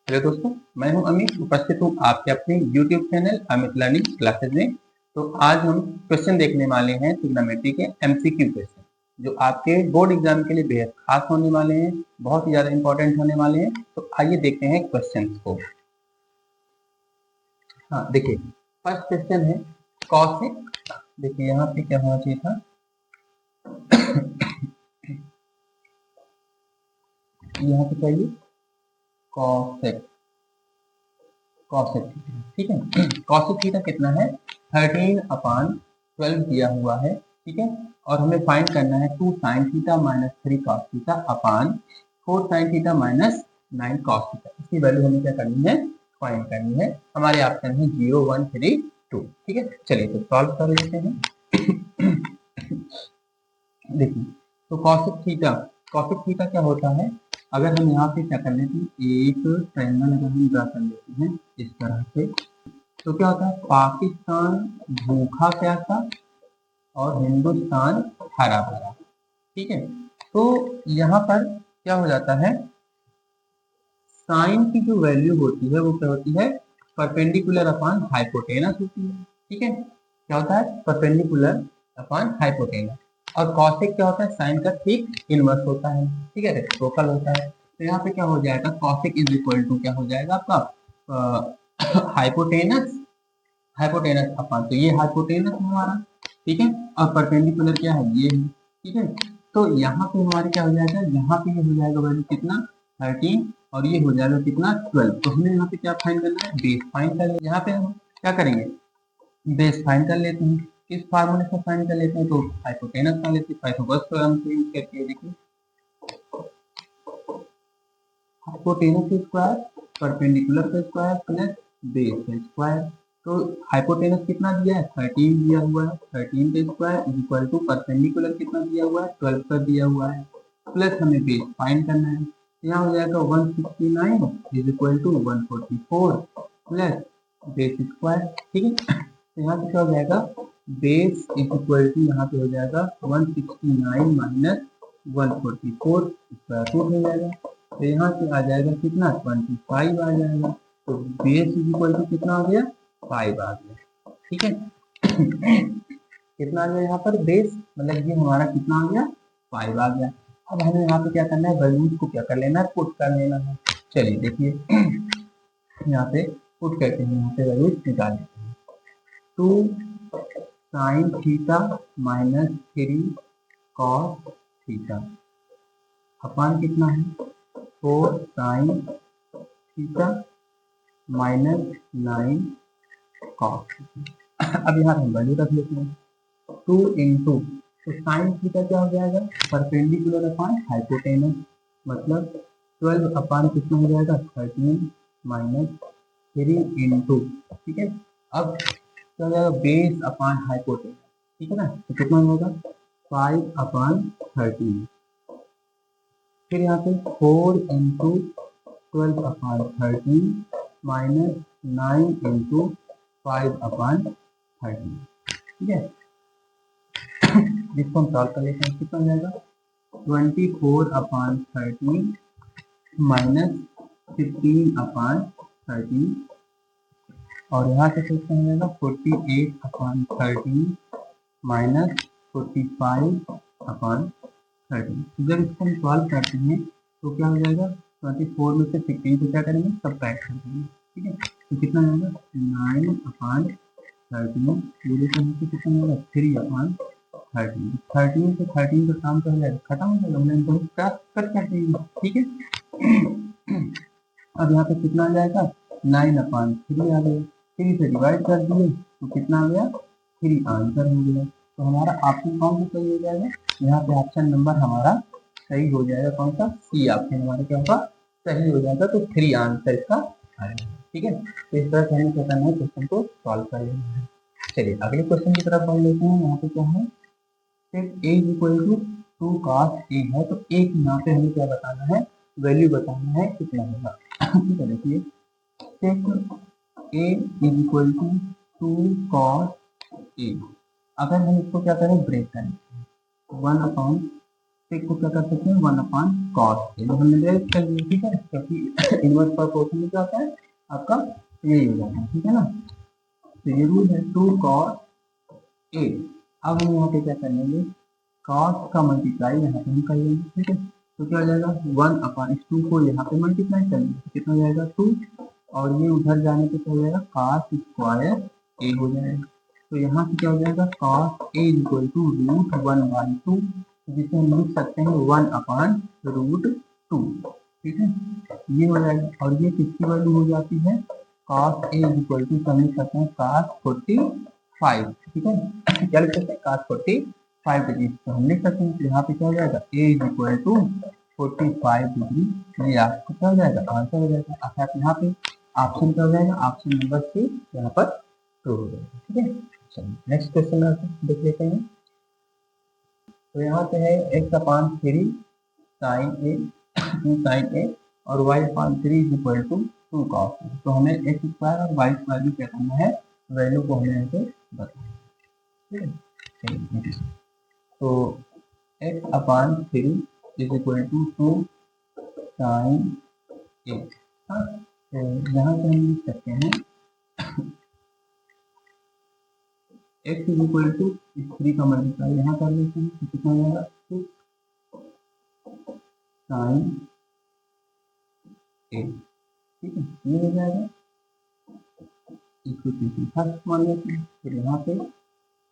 Hello दोस्तों, मैं हूं अमित, उपस्थित हूं आपके अपने YouTube channel Amit learning classes में। तो आज हम क्वेश्चन देखने वाले हैं ट्रिग्नोमेट्री के MCQ क्वेश्चन, जो आपके बोर्ड एग्जाम के लिए बेहद खास होने वाले हैं, बहुत ही ज्यादा इंपॉर्टेंट होने वाले हैं। तो आइए देखते हैं क्वेश्चन को। हाँ देखिए, फर्स्ट क्वेश्चन है कॉसेक। देखिए यहाँ पे क्या होना चाहिए था, यहाँ पे चाहिए कॉसेक, कॉसेक थीटा, ठीक है। कॉसेक थीटा कितना है, 13/12 दिया हुआ है, ठीक है। और हमें फाइंड करना है 2 sin theta minus 3 cos theta upon 4 sin theta minus 9 cos theta. इसकी वैल्यू हमें क्या करनी है, फाइंड करनी है। हमारे ऑप्शन है 0, 1, 3, 2, ठीक है। चलिए तो सॉल्व कर लेते हैं। देखिए, तो कॉसेक थीटा क्या होता है, अगर हम यहाँ पे क्या कर लेते हैं, एक ट्रायंगल अगर हम ड्रा कर लेते हैं इस तरह से, तो क्या होता है, पाकिस्तान भूखा प्यासा और हिंदुस्तान हरा भरा, ठीक है। तो यहाँ पर क्या हो जाता है, साइन की जो वैल्यू होती है वो क्या होती है, परपेंडिकुलर अपॉन हाइपोटेनस होती है, ठीक है। क्या होता है, परपेंडिकुलर अपॉन हाइपोटेनस। और कॉसेक क्या होता है, साइन का ठीक इनवर्स होता है, ठीक है, रेसिप्रोकल होता है। तो यहाँ पे क्या हो जाएगा, कॉसेक इज इक्वल टू क्या हो जाएगा आपका हाइपोटेनस, हाइपोटेनस अपॉन, तो ये हाइपोटेनस है हमारा, ठीक है। और परपेंडिकुलर क्या है, ये है, ठीक है। तो यहाँ पे हमारे क्या हो जाएगा, यहाँ पे ये हो जाएगा वैल्यू कितना, 13, और ये हो जाएगा कितना, 12। तो हमें यहाँ पे क्या फाइंड करना है, बेस फाइंड कर ले। यहाँ पे हम क्या करेंगे, बेस फाइंड कर लेते हैं। किस फार्मूले से फाइंड कर लेते हैं, तो हाइपोटेनस का लेते हैं, पाइथागोरस थ्योरम से यूज करके। देखिए, हाइपोटेनस स्क्वायर परपेंडिकुलर का स्क्वायर प्लस बेस का स्क्वायर। तो हाइपोटेनस कितना दिया है, 13 दिया हुआ है, 13 का square is equal to perpendicular कितना दिया हुआ है, 12 का दिया हुआ है, प्लस हमें बेस फाइंड करना है। यहाँ हो जाएगा 169 is equal to 144 plus base square, ठीक है। तो यहाँ पे क्या हो जाएगा, बेस इज इक्वल टू, यहाँ पे हो जाएगा 169 माइनस 144 स्क्वायर रूट हो जाएगा। तो यहाँ से आ जाएगा कितना, 25 आ जाएगा। तो बेस इज इक्वल टू कितना आ गया, 5 आ गया, ठीक है। कितना आ गया यहाँ पर बेस, मतलब ये हमारा कितना आ गया, 5 आ गया। अब हमें यहाँ पे क्या करना है, वैल्यूज को क्या कर लेना है, पुट कर लेना है। चलिए देखिए, यहाँ पे पुट करते हैं, यहाँ पे वैल्यूज निकाल लेते हैं। 2 sin theta minus 3 cos theta upon कितना है, 4 sin थीटा माइनस 9 cos। अब यहाँ हम वैल्यू रख लेते हैं, 2 इंटू, तो साइन थीटा क्या हो जाएगा, परपेंडिकुलर अपॉन हाइपोटेनस, मतलब 12 अपॉन कितना हो जाएगा, 13 माइनस 3 इंटू, ठीक है। अब क्या हो जाएगा, बेस अपॉन हाइपोटेनस, ठीक है ना। तो कितना होगा, 5 अपॉन 13, फिर यहाँ पे 4 into 12 upon 13 minus 9 into 5 upon 13, ठीक है। जिसको हम सॉल्व कर लेते हैं, कितना हो जाएगा, 24 अपॉन 13 माइनस 15 अपॉन 13, और यहाँ से कितना हो जाएगा, 48 अपॉन 13 माइनस 45 अपॉन 13। जब इसको हम सॉल्व करते हैं तो क्या हो जाएगा, 24 में से 15 को क्या करेंगे, सब्ट्रैक्ट कर देंगे, ठीक है। तो कितना हो जाएगा, 9 अपॉन 13, पूरे को यहाँ पे कितना होगा, 3 अपॉन 13। 13 से 13 का काम तो हो जाएगा, खत्म हो जाएगा, हमने इनको कट कर देंगे, ठीक है। अब यहाँ पे कितना आ जाएगा, 9 अपॉन 3 आ गया, 3 से डिवाइड कर दिए तो कितना आ गया, 3 आंसर हो गया। तो हमारा ऑप्शन कौन सा सही हो जाएगा, यहाँ पे ऑप्शन नंबर हमारा सही हो जाएगा, कौन सा, सी ऑप्शन हमारा क्या होगा, सही हो जाएगा। तो 3 आंसर इसका आएगा, ठीक है। तो इस तरह से हमें क्या करना है, क्वेश्चन को सॉल्व कर लेना है। चलिए अगले क्वेश्चन की तरफ बढ़ लेते हैं। यहाँ पे क्या है, set A is equal to 2 cos A है, तो ए की यहाँ पे हमें क्या बताना है, वैल्यू बताना है कितना होगा। ठीक है, देखिए set A is equal to 2 cos A, अगर हम इसको क्या करें, ब्रेक करें, 1 अपॉन सेक को क्या कर सकते हैं 1 अपॉन कॉस ए, हमने डायरेक्ट कर दिया, ठीक है, क्योंकि इनवर्स प्रोपोर्शन में क्या होता है आपका यही हो जाता है, ठीक है ना। तो ये रूल है 2 कॉस ए। अब हम यहाँ पे क्या कर लेंगे, कॉस का मल्टीप्लाई यहाँ पे हम कर लेंगे, ठीक है। तो क्या हो जाएगा 1 अपॉन इस 2 को यहाँ पे मल्टीप्लाई कर लेंगे, कितना हो जाएगा 2, और ये उधर जाने पे क्या हो जाएगा कॉस स्क्वायर ए हो जाएगा। तो यहाँ से क्या हो जाएगा cos A equal to root 1/2, जिसे हम लिख सकते हैं 1 अपॉन रूट 2, ठीक है, ये हो जाएगा। और ये किसकी वैल्यू हो जाती है, कॉस ए इक्वल टू हम लिख सकते हैं कॉस 45, ठीक है, क्या लिख सकते हैं कॉस 45 डिग्री, तो हम लिख सकते हैं यहाँ पे क्या हो जाएगा ए इक्वल टू 45 डिग्री, ये आपको क्या हो जाएगा आंसर हो जाएगा। अर्थात यहाँ पे ऑप्शन क्या हो जाएगा, ऑप्शन नंबर सी यहाँ पर ट्रू हो जाएगा, ठीक है। चलिए नेक्स्ट क्वेश्चन देख लेते हैं। तो यहाँ पे है x upon 3 sine A, 2 sine A और y upon 3 is equal to 2 cos A. तो हमें x स्क्वायर और y स्क्वायर में क्या करना है, वैल्यू को हमें यहाँ पे बताना है, ठीक है। चलिए तो x upon 3 is equal to 2 sine A, हाँ, तो यहाँ से हम लिख सकते हैं x इज इक्वल टू इस 3 का मल्टीप्लाई यहाँ कर लेते हैं, तो कितना हो जाएगा 6 साइन ए, ठीक है, ये हो जाएगा। इसको फर्स्ट मान लेते हैं, फिर यहाँ पे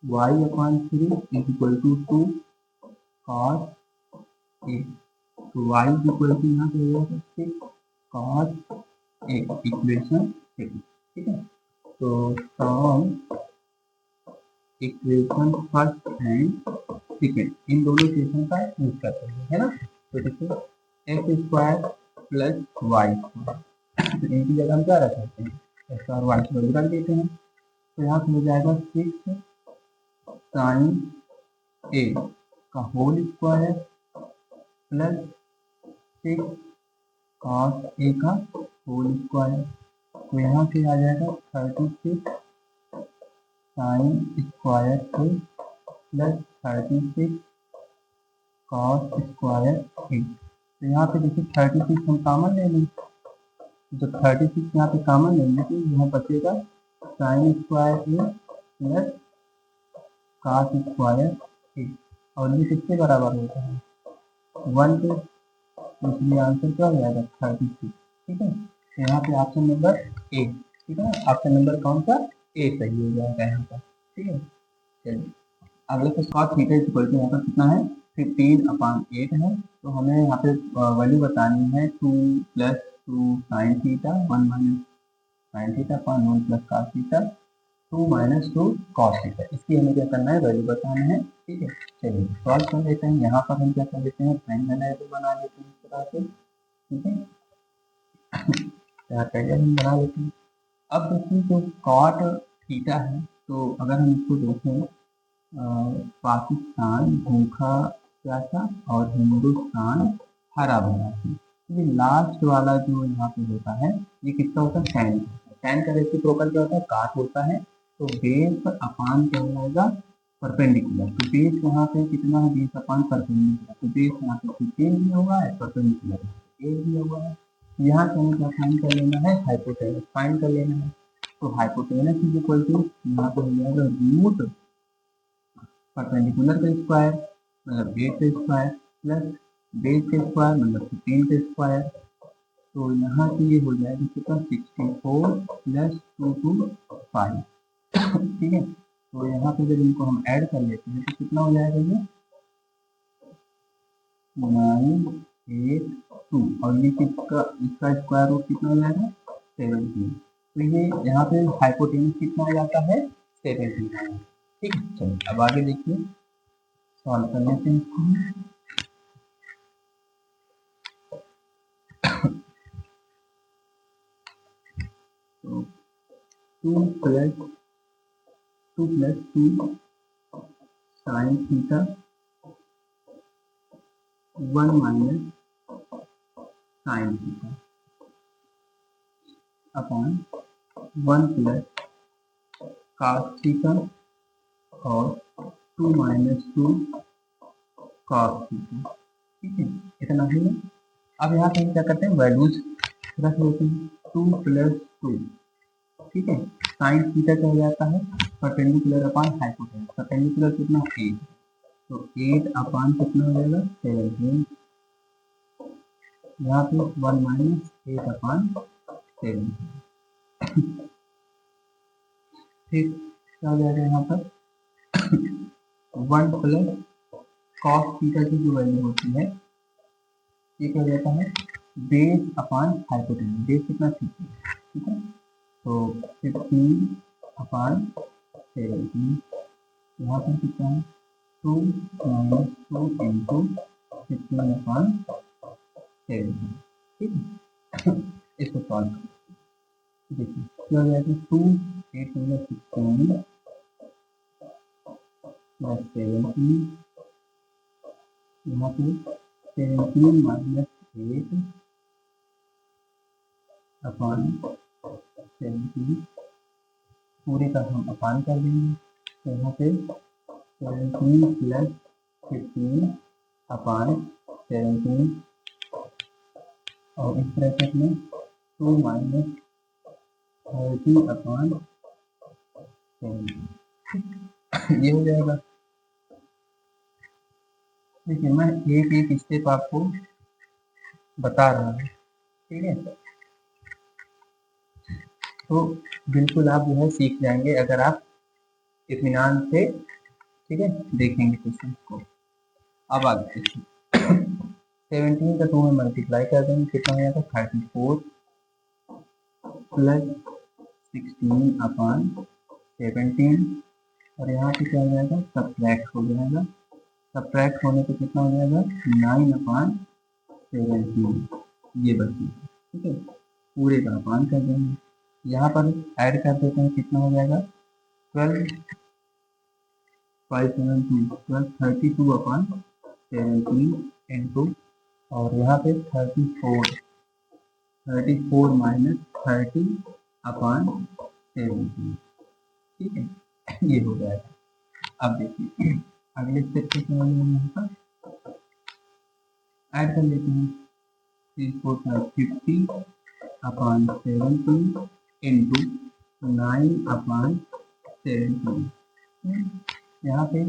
y upon 3 is equal to 2 cos A, तो y इज इक्वल टू यहाँ पे हो जाएगा 6 कॉस ए, इक्वेशन 3, ठीक है। तो from equation first and second in दोनों इक्वेशन का यूज करते हैं, है ना। तो देखिए x square plus y square, तो इनकी जगह हम क्या रख सकते हैं, एक्स और वाई की वैल्यू रख देते हैं। तो यहाँ पे हो जाएगा 6 साइन ए का whole square plus 6 cos A का होल स्क्वायर, तो यहाँ से आ जाएगा 36 साइन स्क्वायर ए प्लस 36 कॉस स्क्वायर ए। तो यहाँ पे देखिए 36 हम कॉमन ले लेंगे, जब 36 यहाँ पे कॉमन लेंगे तो यहाँ बचेगा साइन स्क्वायर ए प्लस कॉस स्क्वायर ए, और ये किसके बराबर होता है 1 के, इसलिए आंसर क्या हो जाएगा 36, ठीक है। तो यहाँ पे ऑप्शन नंबर ए, ठीक है, ऑप्शन नंबर कौन सा ए सही हो जाएगा यहाँ पर, ठीक है। चलिए अगले को कॉस थीटा इक्वल टू यहाँ पर कितना है 15/8 है, तो हमें यहाँ पे वैल्यू बतानी है 2 plus 2 sine theta 1 minus sine theta upon 1 plus cos theta 2 minus 2 cos theta, इसकी हमें क्या करना है वैल्यू बताना है, ठीक है। चलिए सॉल्व कर लेते हैं, यहाँ पर हम क्या कर लेते हैं प्राइम वेरिएबल बना लेते हैं इस तरह से, ठीक है, पहले हम बना लेते हैं। अब देखिए जो कॉट थीटा है, तो अगर हम इसको देखें पाकिस्तान भूखा प्यासा और हिंदुस्तान हरा भरा है, ये लास्ट वाला जो यहाँ पे होता है ये किसका होता है टैन, टैन का रेसिप्रोकल क्या होता है काट होता है, तो बेस अपान क्या हो जाएगा परपेंडिकुलर, तो बेस यहाँ पे कितना है बेस अपान परपेंडिकुलर, तो बेस यहाँ पे 15 दिया हुआ है, परपेंडिकुलर 8 दिया हुआ है। यहाँ से हमें क्या फाइंड कर लेना है हाइपोटेनस फाइंड कर लेना है, तो हाइपोटेनस इज इक्वल टू यहाँ पे हो जाएगा रूट परपेंडिकुलर का स्क्वायर मतलब बेस का स्क्वायर प्लस बेस का स्क्वायर मतलब 15 का स्क्वायर, तो यहाँ से ये हो जाएगा कितना 64 प्लस 225, ठीक है। तो यहाँ पे जब इनको हम ऐड कर लेते हैं तो कितना हो जाएगा ये 982, और ये किसका इसका स्क्वायर रूट कितना हो जाएगा 17, तो ये यहाँ पे हाइपोटेनस कितना आ जाता है 17, ठीक है। चलिए अब आगे देखिए सॉल्व कर लेते हैं इसको। तो 2 plus 2 sine theta 1 minus sine theta upon 1 plus cos theta और 2 माइनस 2 कॉस थीटा, ठीक है, इतना ही है। अब यहाँ पे हम क्या करते हैं, वैल्यूज रख लेते हैं। 2 + 2, ठीक है। साइन थीटा क्या हो जाता है, परपेंडिकुलर अपॉन हाइपोटेन्यूज। परपेंडिकुलर कितना, 8, तो 8 अपॉन कितना हो जाएगा, 17। यहाँ पे 1 - 8 अपॉन 7। फिर क्या हो जाएगा यहाँ पर 1 + cos थीटा की जो वैल्यू होती है, ये क्या हो जाता है, बेस अपॉन हाइपोटेन्यूज। बेस कितना, 50, ठीक है। तो 15 अपॉन 17, यहाँ पर कितना है, 2 - 2 इंटू 15 अपॉन 17, ठीक है। इसको सॉल्व करें, देखिए क्या हो जाएगा, 2 8 हो गया 16 + 17, यहाँ पे 17 - 8 अपॉन 17, पूरे का हम अपान कर देंगे। तो यहाँ पे 17 + 15 अपॉन 17, और इस ब्रैकेट में 2 - 30 अपॉन 17, ये हो जाएगा। देखिए मैं एक एक स्टेप आपको बता रहा हूँ, ठीक है। तो बिल्कुल आप जो है सीख जाएंगे अगर आप इत्मीनान से, ठीक है, देखेंगे क्वेश्चन को। अब आगे देखिए 17 का 2 में मल्टीप्लाई कर देंगे, कितना हो जाएगा, 34 + 16 अपॉन 17, और यहाँ पे क्या हो जाएगा, सब्ट्रैक्ट हो जाएगा। सब्ट्रैक्ट होने पे कितना हो जाएगा, 9 अपॉन 17, ये बची, ठीक है। पूरे का अपान कर देंगे, यहाँ पर ऐड कर देते हैं, कितना हो जाएगा, 12 5 7 2 12 32 अपॉन 17 इंटू, और यहाँ पे 34 -30 अपॉन 17, ठीक है, ये हो जाएगा। अब देखिए अगले स्टेप पे क्या हो जाएगा, यहाँ पर ऐड कर लेते हैं, 3 4 5 50 अपॉन 17 इंटू 9 अपॉन 17, यहाँ पे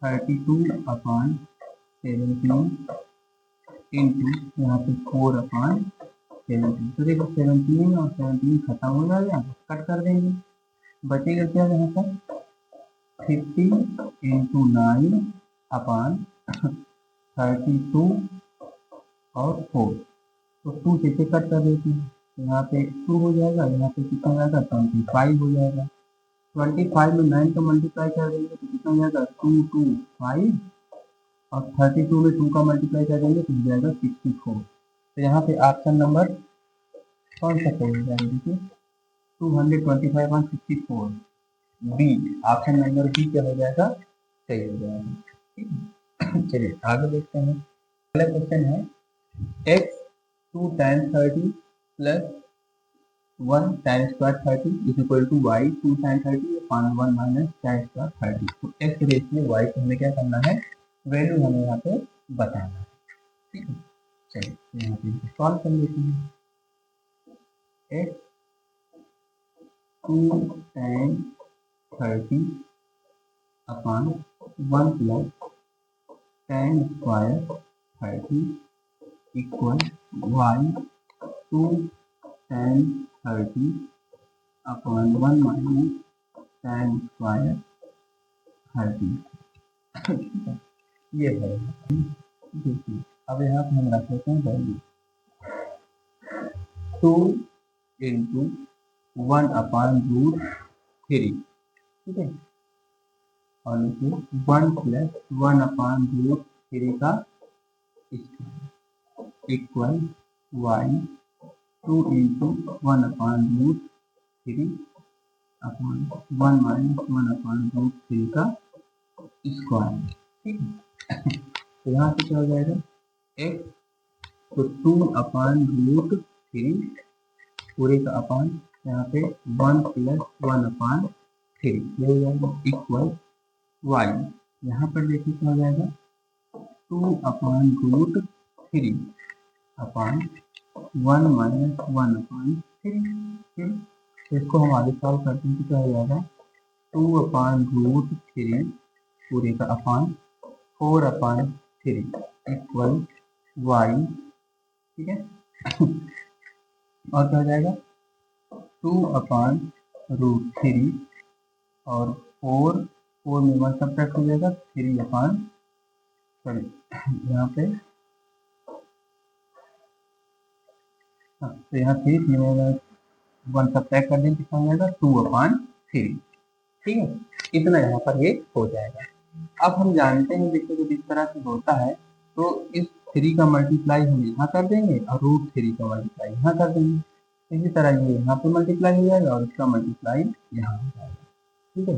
32 अपॉन 17 इंटू यहाँ पे 4 अपॉन 17। तो देखो 17 और 17 खत्म हो जाएगा, कट कर देंगे, बचेगा क्या यहाँ पर 50 इंटू 9 अपॉन 32 और 4, तो 2 से कट कर देते हैं, यहाँ पे 2 हो जाएगा, यहाँ पे कितना हो जाएगा, 25 हो जाएगा। 25 में 9 का मल्टीप्लाई कर देंगे तो कितना हो जाएगा, 2 2 5, और 32 में 2 का मल्टीप्लाई कर देंगे तो हो जाएगा 64। तो यहाँ पे ऑप्शन नंबर कौन सा सही हो जाएगा, देखिए 225 और 64, बी, ऑप्शन नंबर बी क्या हो जाएगा, सही हो जाएगा, ठीक है। चलिए आगे देखते हैं। अगला क्वेश्चन है, x 2 tan 30 + 1 tan square 30 is equal to y 2 tan 30 upon 1 minus tan square 30। तो x रेशियो y को हमें क्या करना है, वैल्यू हमें यहाँ पे बताना है, ठीक है। चलिए यहाँ पे सॉल्व कर लेते हैं। x 2 tan 30 upon 1 + tan square 30 equal y 2 tan 30 upon 1 minus tan square 30, ठीक है, ये है। देखिए अब यहाँ पे हम रख लेते हैं वैल्यू 2 इंटू 1 अपॉन √3, ठीक है, और देखिए 1 + 1 अपॉन √3 का square equal y 2 into 1 upon √3 upon 1 minus 1 upon √3 का स्क्वायर, ठीक है। तो यहाँ पे क्या हो जाएगा, x, तो 2 अपॉन √3 पूरे का अपॉन यहाँ पे 1 + 1 अपॉन 3, ये हो जाएगा इक्वल y, यहाँ पर देखिए क्या हो जाएगा 2 अपॉन 3 अपान 1 माइनस 1 अपान 3। तो इसको हम आगे सॉल्व करते हैं तो क्या हो जाएगा 2 अपान रूट 3 पूरे का अपान 4 अपान 3 इक्वल वाई। ठीक है और क्या हो जाएगा 2 अपान रूट 3 और 4 में 1 सब्ट्रैक्ट हो जाएगा 3 अपान सॉरी यहाँ पे तो यहाँ 3 में 1 सब्ट्रैक्ट कर देंगे कितना हो जाएगा 2 अपान 3। ठीक है इतना यहाँ पर ये हो जाएगा। अब हम जानते हैं देखो जब इस तरह से होता है तो इस 3 का मल्टीप्लाई हम यहाँ कर देंगे और रूट 3 का मल्टीप्लाई यहाँ कर देंगे। इसी तरह ये यहाँ पे मल्टीप्लाई हो जाएगा और इसका मल्टीप्लाई यहाँ हो जाएगा। ठीक है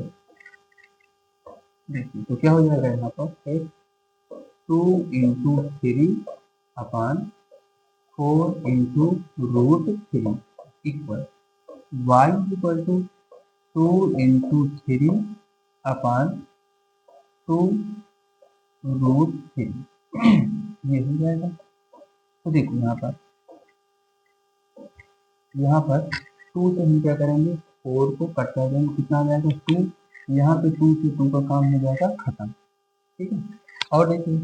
देखिए तो क्या हो जाएगा यहाँ पर 2 into 3 upon 4 into root 3 equal y equal to 2 into 3 upon 2 root 3 ये हो जाएगा। तो देखो यहाँ पर 2 से हम क्या करेंगे 4 को कट कर देंगे कितना आ जाएगा 2। यहाँ पे 2 से 2 का काम हो जाएगा खत्म। ठीक है और देखिए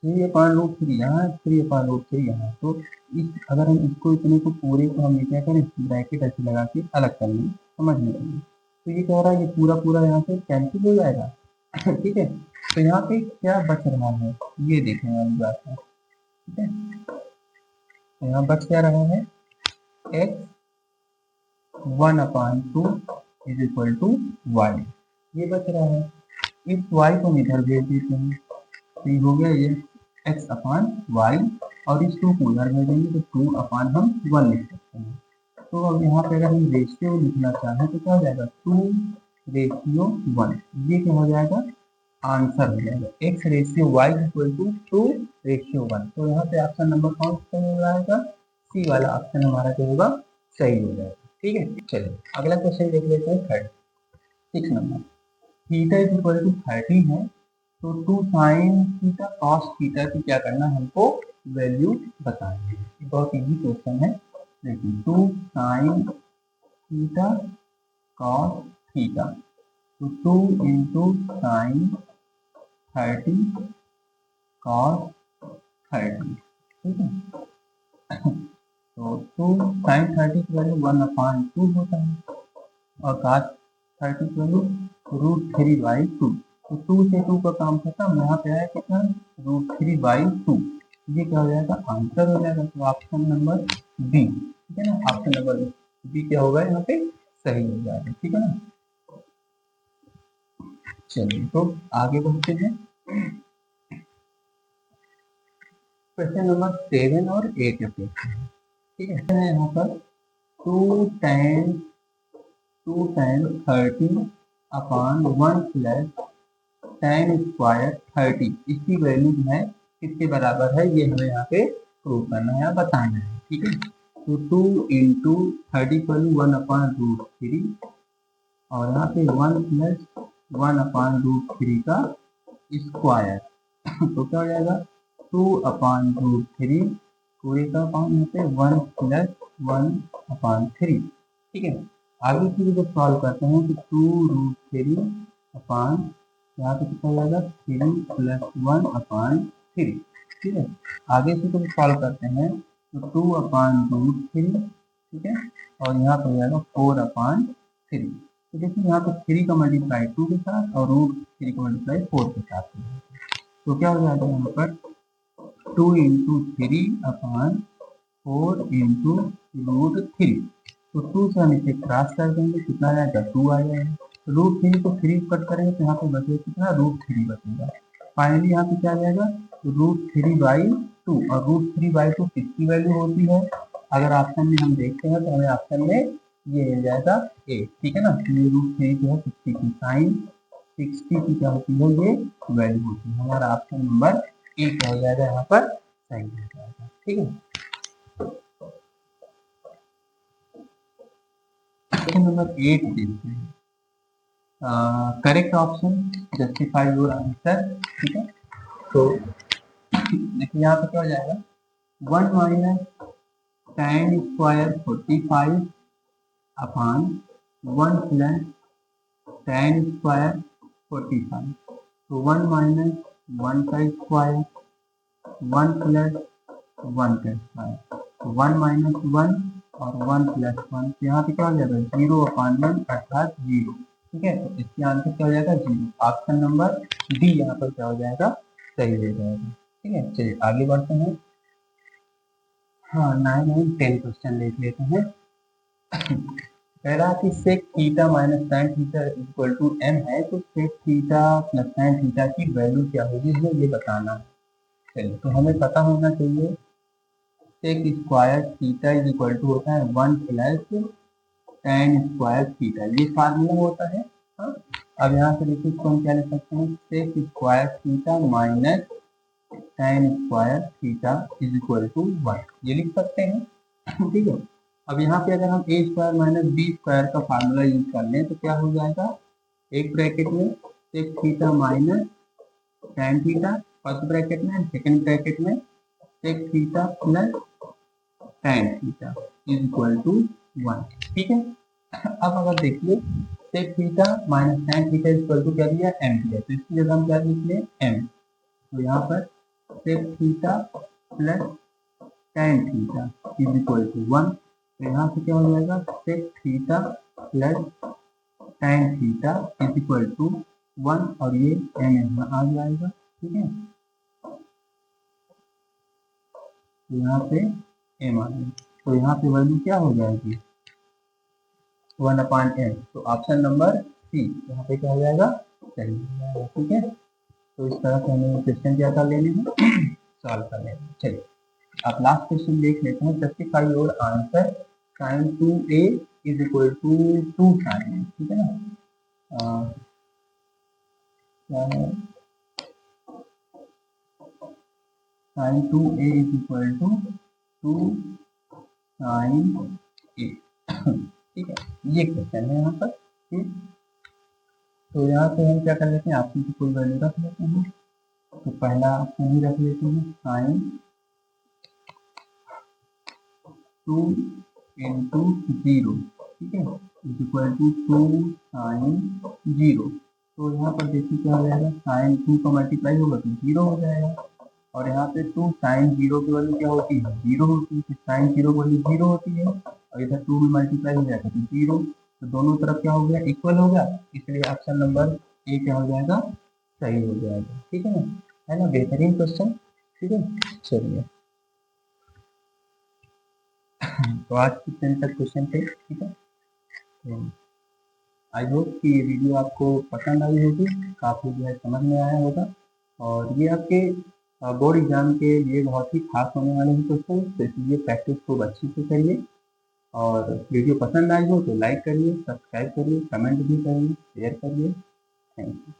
3 अपान रूट 3 यहाँ 3 अपान रूट 3 यहाँ तो इस अगर हम इसको इतने को पूरे को हम ये क्या करें ब्रैकेट ऐसे लगा के अलग कर लें समझने के लिए तो ये क्या हो रहा है ये पूरा पूरा यहाँ से कैंसिल हो जाएगा। ठीक है तो यहाँ पे क्या बच रहा है ये देखने वाली बात है। ठीक है तो यहाँ बच क्या रहा है x 1 upon 2 is equal to y ये बच रहा है। इस y को हम इधर भेज देते हैं तो ये हो गया ये x अपान वाई और इस 2 को उधर भेज देंगे तो 2 अपान हम 1 लिख सकते हैं। तो अब यहाँ पे अगर हम रेशियो लिखना चाहें तो क्या हो जाएगा 2 रेशियो 1 ये क्या हो जाएगा आंसर हो जाएगा x ratio y equal to 2 ratio 1। तो यहाँ पे ऑप्शन नंबर कौन सा सही हो जाएगा सी वाला ऑप्शन हमारा क्या होगा सही हो जाएगा। ठीक है चलिए अगला क्वेश्चन देख लेते हैं 6 number theta is equal to 30 है तो 2 साइन थीटा कॉस थीटा की क्या करना है हमको वैल्यू बतानी है। बहुत इजी क्वेश्चन है देखिए 2 साइन थीटा कॉस थीटा तो 2 इंटू साइन 30 कॉस 30। ठीक है तो 2 साइन 30 की वैल्यू 1 अपान 2 होता है और cos 30 की वैल्यू रूट 3 बाई 2 तो 2 से 2 का काम खत्म यहाँ पे आया कितना रूट 3 बाई 2 ये क्या हो जाएगा आंसर हो जाएगा। तो ऑप्शन नंबर बी ठीक है ना ऑप्शन नंबर बी क्या होगा यहाँ पे सही हो जाएगा। ठीक है ना चलिए तो आगे बढ़ते हैं क्वेश्चन नंबर 7 और 8 पे। ठीक है यहाँ पर 2 tan 30 अपान 1 प्लस tan स्क्वायर 30 इसकी वैल्यू जो है किसके बराबर है ये हमें यहाँ पे प्रूव करना है या बताना है। ठीक है तो 2 इंटू 30 की वैल्यू 1 अपान रूट 3 और यहाँ पे 1 प्लस 1 अपान रूट 3 का स्क्वायर तो क्या हो जाएगा 2 अपान रूट 3 पूरे का अपान यहाँ पे 1 प्लस 1 अपान 3। ठीक है आगे की जब सॉल्व करते हैं तो 2 रूट 3 अपान यहाँ पे कितना हो जाएगा 3 प्लस 1 अपान 3। ठीक है आगे से जब सॉल्व करते हैं तो 2 अपान रूट 3 ठीक है और यहाँ पे हो जाएगा 4 अपान 3। तो देखिए यहाँ पे 3 का मल्टीप्लाई 2 के साथ और रूट 3 का मल्टीप्लाई 4 के साथ तो क्या हो जाएगा यहाँ पर 2 इंटू 3 अपान 4 इंटू रूट 3 तो 2 से हम इसे क्रॉस कर देंगे कितना आ जाएगा 2 आ जाएगा रूट 3 को 3 कट करेंगे तो यहाँ पे बचेगा कितना रूट 3 बचेगा। फाइनली यहाँ पे क्या आ जाएगा रूट 3 बाई 2 और रूट 3 बाई 2 किसकी वैल्यू होती है अगर ऑप्शन में हम देखते हैं तो हमें ऑप्शन में ये मिल जाएगा ए। ठीक है ना ये रूट 3 जो है 60 की साइन 60 की क्या होती है ये वैल्यू होती है हमारा ऑप्शन नंबर ए क्या हो जाएगा यहाँ पर सही हो जाएगा। ठीक है क्वेश्चन नंबर 8 देखते हैं correct option justify your answer. ठीक है तो देखिए यहाँ पे क्या हो जाएगा 1 minus tan square 45 upon 1 plus tan square 45। तो 1 माइनस 1 का स्क्वायर 1 प्लस 1 का स्क्वायर, 1 माइनस 1 और 1 प्लस 1, तो यहाँ पे क्या हो जाएगा 0 अपॉन 1 अर्थात 0। ठीक है, तो इसके आंसर क्या हो जाएगा 0। ऑप्शन नंबर डी यहाँ पर क्या हो जाएगा सही हो जाएगा। ठीक है, चलिए आगे बढ़ते हैं। हाँ 9 और 10 क्वेश्चन देख लेते हैं। कह रहा कि sec theta minus sine theta equal to M है, तो sec theta plus sine theta की वैल्यू क्या होगी हमें ये बताना है। चलिए, तो हमें पता होना चाहिए sec square theta is equal to होता है 1 प्लस tan स्क्वायर थीटा, ये फार्मूला होता है। हाँ, अब यहाँ से देखिए इसको हम क्या लिख सकते हैं, sec square theta minus tan square theta is equal to 1, ये लिख सकते हैं। ठीक है, अब यहाँ पे अगर हम A square minus B square का फार्मूला यूज कर लें तो क्या हो जाएगा, एक ब्रैकेट में sec theta minus tan theta first bracket में, सेकंड ब्रैकेट में sec theta plus tan theta is equal to 1। ठीक है, अब अगर देखिए sec theta minus tan theta is equal to क्या दिया m दिया, तो इसकी जगह हम क्या लिख लें m। तो यहाँ पर sec theta plus tan theta is equal to 1, तो यहाँ से क्या हो जाएगा sec theta plus tan theta is equal to 1 और ये m यहाँ आ जाएगा। ठीक है, तो यहाँ पे m आ गया, तो यहाँ पे वैल्यू क्या हो जाएगी 1 अपॉन m, तो ऑप्शन नंबर सी यहाँ पे क्या हो जाएगा सही हो जाएगा। ठीक है, तो इस तरह से हमें क्वेश्चन क्या कर लेने हैं सॉल्व कर लेना है। चलिए आप लास्ट क्वेश्चन देख लेते हैं, justify your answer sin 2a is equal to 2 sin। ठीक है ना, क्या है sin 2a is equal to 2 sin a। ठीक है, ये क्वेश्चन है यहाँ पर। ठीक, तो यहाँ पे हम क्या कर लेते हैं, ऑप्शन की कोई वैल्यू रख लेते हैं। तो पहला ऑप्शन ही रख लेते हैं sin 2 इंटू 0। ठीक है, इज इक्वल टू 2 sin 0। तो यहाँ पर देखिए क्या हो जाएगा, sin 2 का मल्टीप्लाई होगा तो 0 हो जाएगा, और यहाँ पे 2 sin 0 की वैल्यू क्या होती है 0 होती है, sin 0 की वैल्यू 0 होती है, और इधर 2 में मल्टीप्लाई हो जाएगा तो 0, तो दोनों तरफ क्या हो गया इक्वल हो गया, इसलिए ऑप्शन नंबर ए क्या हो जाएगा सही हो जाएगा। ठीक है ना, बेहतरीन क्वेश्चन। ठीक है, चलिए तो आज की 10 तक क्वेश्चन थे। ठीक है, आई होप कि ये वीडियो आपको पसंद आई होगी, काफ़ी जो है समझ में आया होगा, और ये आपके बोर्ड एग्जाम के लिए बहुत ही खास होने वाले हैं क्वेश्चन, तो इसलिए प्रैक्टिस खूब अच्छी से करिए, और वीडियो पसंद आई हो तो लाइक करिए, सब्सक्राइब करिए, कमेंट भी करिए, शेयर करिए। Thank you.